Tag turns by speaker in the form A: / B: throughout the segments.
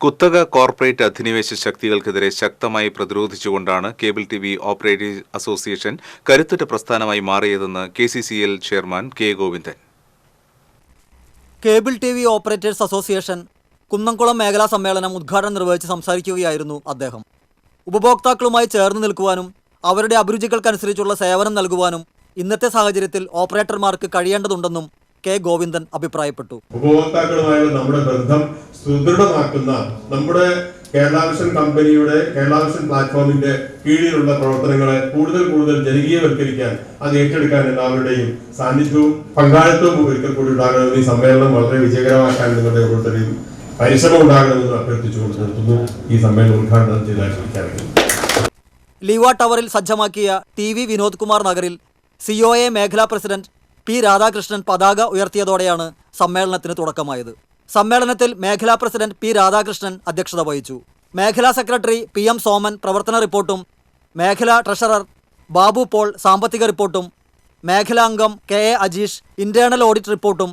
A: കുത്തക കോർപ്പറേറ്റ് അധിനിവേശ ശക്തികൾക്കെതിരെ ശക്തമായി പ്രതിരോധിച്ചുകൊണ്ടാണ് കേബിൾ ടിവി ഓപ്പറേറ്റേഴ്സ് അസോസിയേഷൻ കരുത്തുറ്റ പ്രസ്ഥാനമായി മാറിയതെന്ന് KCCL chairman K Govindan.
B: Cable TV operators association Kunnamkulam മേഖലാ സമ്മേളനം ഉദ്ഘാടനം നിർവഹിച്ച് സംസാരിക്കുകയായിരുന്നു അദ്ദേഹം. ഉപഭോക്താക്കളുമായി ചേർന്ന് നിൽക്കുവാനും അവരുടെ അഭിരുചികൾക്കനുസരിച്ചുള്ള സേവനം നൽകുവാനും ഇന്നത്തെ സാഹചര്യത്തിൽ ഓപ്പറേറ്റർമാർക്ക് കഴിയേണ്ടതുണ്ടെന്നും കെ ഗോവിന്ദൻ അഭിപ്രായപ്പെട്ടു.
C: ഉപഭോക്താക്കളുമായുള്ള നമ്മുടെ ബന്ധം സുദൃഢമാക്കുന്ന നമ്മുടെ കേരള വിഷൻ കമ്പനിയുടെ കേരള വിഷൻ പ്ലാറ്റ്ഫോമിന്റെ കീഴിലുള്ള പ്രവർത്തനങ്ങളെ കൂടുതൽ ജനകീയവൽക്കരിക്കാൻ അത് ഏറ്റെടുക്കാൻ എല്ലാവരുടെയും സാന്നിധ്യവും പങ്കാളിത്തവും ഒരിക്കൽ കൂടി ഉണ്ടാകണമെന്ന് ഈ സമ്മേളനം വളരെ വിജയകരമാക്കാൻ നിങ്ങളുടെ ഓരോരുത്തരെയും പരിശ്രമം ഉണ്ടാകണമെന്ന് അഭ്യർത്ഥിച്ചുകൊണ്ട് നിർത്തുന്നു. ഈ സമ്മേളനം ഉദ്ഘാടനം ചെയ്താൽ ക്ഷണിക്കാറുണ്ട്.
B: ലീവ ടവറിൽ സജ്ജമാക്കിയ TV വിനോദ് കുമാർ നഗറിൽ COA മേഖലാ പ്രസിഡന്റ് P രാധാകൃഷ്ണൻ പതാക ഉയർത്തിയതോടെയാണ് സമ്മേളനത്തിന് തുടക്കമായത്. സമ്മേളനത്തിൽ മേഖലാ പ്രസിഡന്റ് P രാധാകൃഷ്ണൻ അധ്യക്ഷത വഹിച്ചു. മേഖലാ സെക്രട്ടറി PM സോമൻ പ്രവർത്തന റിപ്പോർട്ടും, മേഖലാ ട്രഷറർ ബാബു പോൾ സാമ്പത്തിക റിപ്പോർട്ടും, മേഖലാ അംഗം KA അജീഷ് ഇന്റേണൽ ഓഡിറ്റ് റിപ്പോർട്ടും,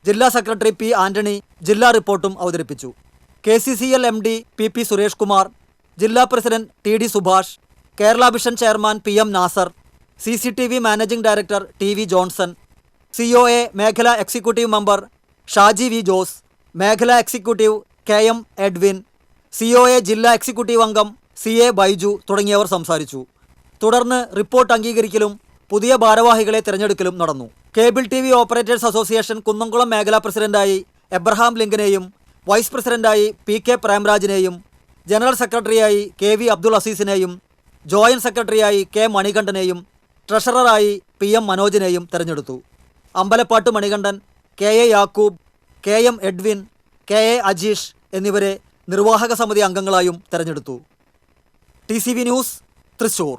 B: ജില്ലാ സെക്രട്ടറി P ആന്റണി ജില്ലാ റിപ്പോർട്ടും അവതരിപ്പിച്ചു. KCCL MD PP Suresh Kumar, ജില്ലാ president TD Subhash, Kerala Vision chairman PM Nasar, CCTV managing director TV Johnson, COA മേഖലാ executive member Shaji V Jose, മേഖലാ എക്സിക്യൂട്ടീവ് KM എഡ്വിൻ, COA ജില്ലാ എക്സിക്യൂട്ടീവ് അംഗം CA ബൈജു തുടങ്ങിയവർ സംസാരിച്ചു. തുടർന്ന് റിപ്പോർട്ട് അംഗീകരിക്കലും പുതിയ ഭാരവാഹികളെ തിരഞ്ഞെടുക്കലും നടന്നു. Cable TV operators association Kunnamkulam മേഖലാ പ്രസിഡന്റായി എബ്രഹാം ലിങ്കനെയും വൈസ് പ്രസിഡന്റായി PK പ്രേംരാജിനെയും ജനറൽ സെക്രട്ടറിയായി KV അബ്ദുൾ അസീസിനെയും ജോയിന്റ് സെക്രട്ടറിയായി K മണികണ്ഠനെയും ട്രഷററായി PM മനോജിനെയും തെരഞ്ഞെടുത്തു. Ambalappattu Manikandan, KA Yakub, KM Edwin, KA Ajeesh എന്നിവരെ നിർവാഹക സമിതി അംഗങ്ങളായും തെരഞ്ഞെടുത്തു. TCV news, Thrissur.